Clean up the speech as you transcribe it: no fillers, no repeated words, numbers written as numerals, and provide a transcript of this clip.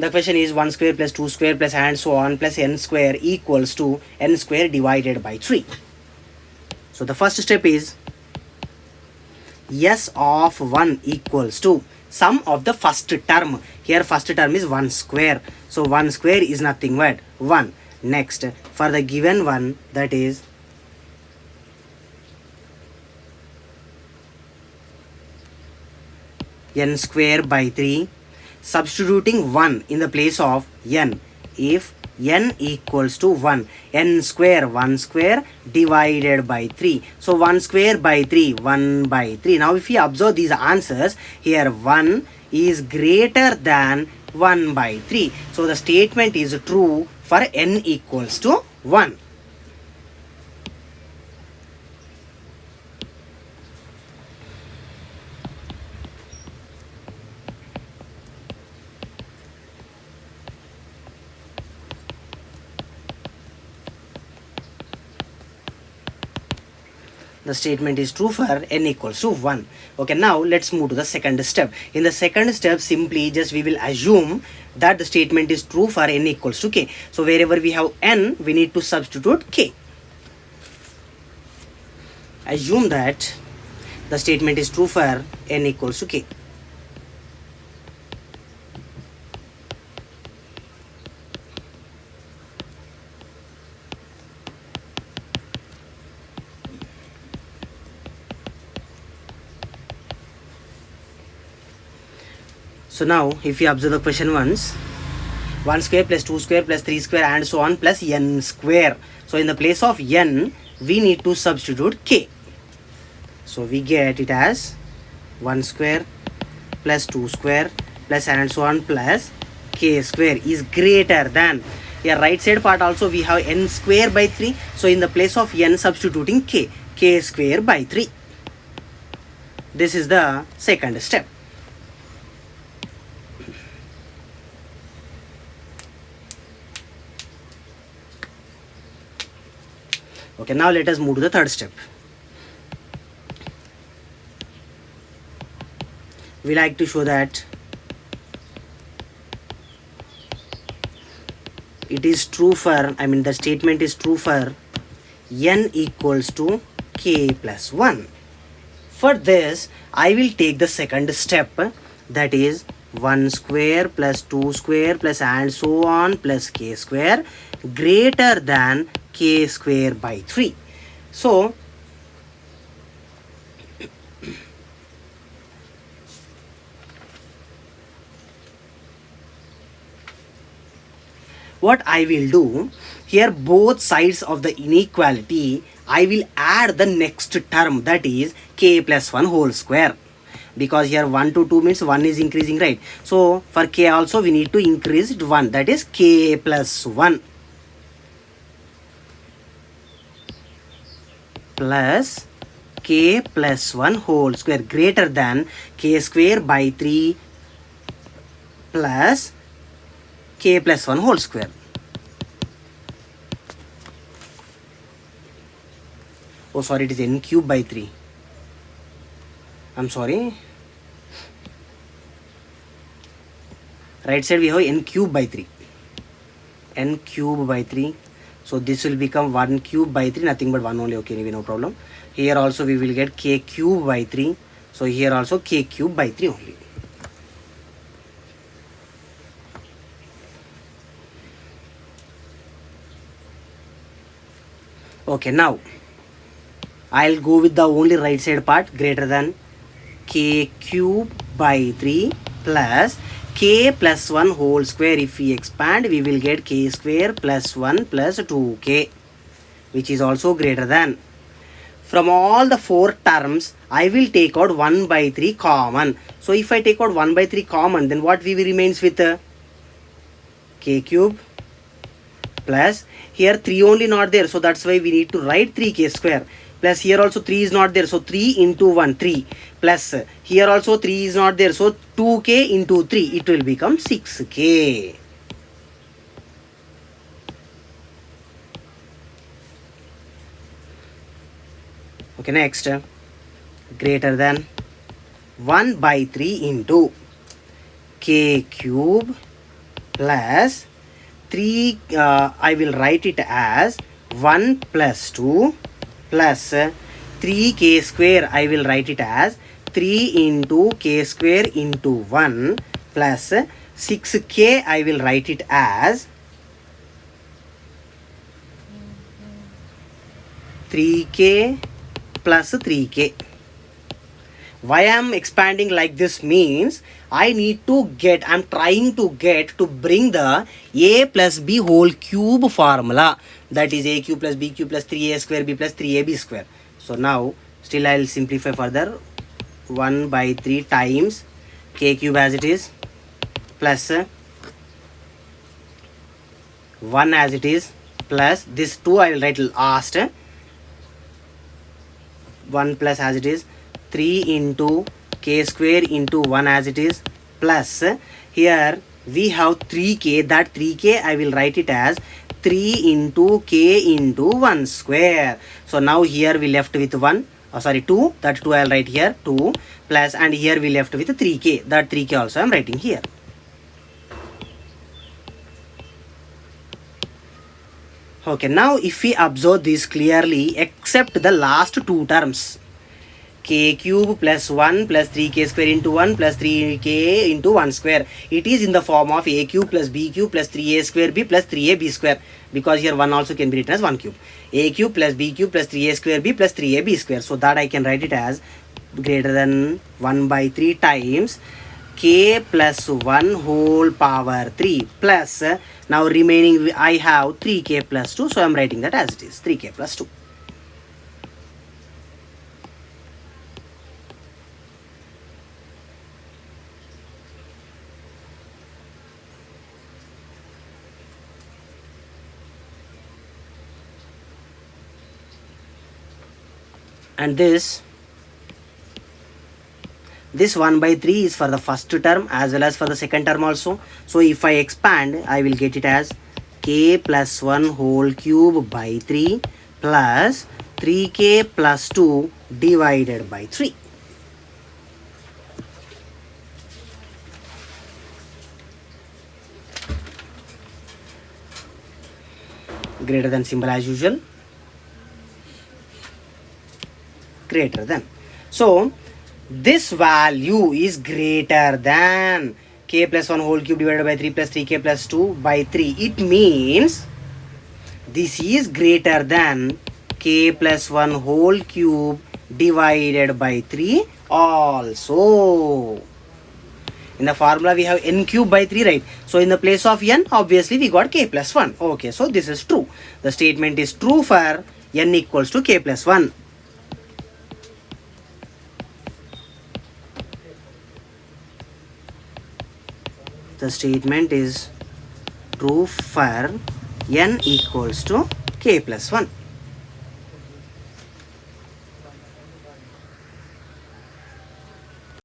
The question is 1 square plus 2 square plus and so on plus n square equals to n square divided by 3. So the first step is s of 1 equals to sum of the first term. Here first term is 1 square. So 1 square is nothing but 1. Next, for the given one, that is n square by 3, substituting 1 in the place of n. If n equals to 1, n square 1 square divided by 3. So 1 square by 3, 1 by 3. Now if we observe these answers, here 1 is greater than 1 by 3. So the statement is true for n equals to 1. The statement is true for n equals to 1. Okay, now let's move to the second step. In the second step, simply just we will assume that the statement is true for n equals to k. So wherever we have n, we need to substitute k. Assume that the statement is true for n equals to k. So now if you observe the question once, 1 square plus 2 square plus 3 square and so on plus n square. So in the place of n, we need to substitute k. So we get it as 1 square plus 2 square plus and so on plus k square is greater than. Here right side part also we have n square by 3. So in the place of n, substituting k square by 3. This is the second step. Okay, now let us move to the third step. We like to show that it is true for, the statement is true for n equals to k plus 1. For this, I will take the second step, that is 1 square plus 2 square plus and so on plus k square greater than k square by 3. So what I will do, here both sides of the inequality, I will add the next term, that is k plus 1 whole square. Because here 1 to 2 means 1 is increasing, right? So for k also we need to increase it 1, that is k plus 1 plus k plus 1 whole square greater than k square by 3 plus k plus 1 whole square. Oh sorry, it is n cube by 3. I'm sorry. Right side we have n cube by 3. N cube by 3. So this will become 1 cube by 3, nothing but 1 only. Okay, anyway, no problem. Here also we will get k cube by 3. So here also k cube by 3 only. Okay, now I'll go with the only right side part, greater than k cube by 3 plus k plus 1 whole square. If we expand, we will get k square plus 1 plus 2k, which is also greater than. From all the 4 terms, I will take out 1 by 3 common. So if I take out 1 by 3 common, then what we remains with k cube plus, here 3 only not there, so that's why we need to write 3k square. Plus here also 3 is not there, so 3 into 1, 3. Plus here also 3 is not there, so 2k into 3, it will become 6k. Okay, next, greater than 1 by 3 into k cube plus 3, I will write it as 1 plus 2 plus 3k square, I will write it as 3 into k square into 1 plus 6k, I will write it as 3k plus 3k. Why I am expanding like this means I need to get, I am trying to get to bring the a plus b whole cube formula, that is a cube plus b cube plus 3a square b plus 3ab square. So now still I will simplify further. 1 by 3 times k cube as it is plus 1 as it is plus this 2 I will write last, 1 plus as it is 3 into k square into 1 as it is plus here we have 3k, that 3k I will write it as 3 into k into 1 square. So now here we left with 1, 2, that 2 I will write here 2 plus, and here we left with 3k, that 3k also I am writing here. Okay, now if we observe this clearly, except the last two terms, k cube plus 1 plus 3k square into 1 plus 3k into 1 square, it is in the form of a cube plus b cube plus 3a square b plus 3ab square, because here 1 also can be written as 1 cube. A cube plus b cube plus 3a square b plus 3ab square. So that I can write it as greater than 1 by 3 times k plus 1 whole power 3 plus, now remaining I have 3k plus 2, so I am writing that as it is 3k plus 2. And this 1 by 3 is for the first term as well as for the second term also. So if I expand, I will get it as k plus 1 whole cube by 3 plus 3k plus 2 divided by 3. Greater than symbol as usual. Greater than. So this value is greater than k plus 1 whole cube divided by 3 plus 3k plus 2 by 3. It means this is greater than k plus 1 whole cube divided by 3 also. In the formula we have n cube by 3, right? So in the place of n, obviously we got k plus 1. Okay, so this is true. The statement is true for n equals to k plus 1. The statement is true for n equals to k plus 1.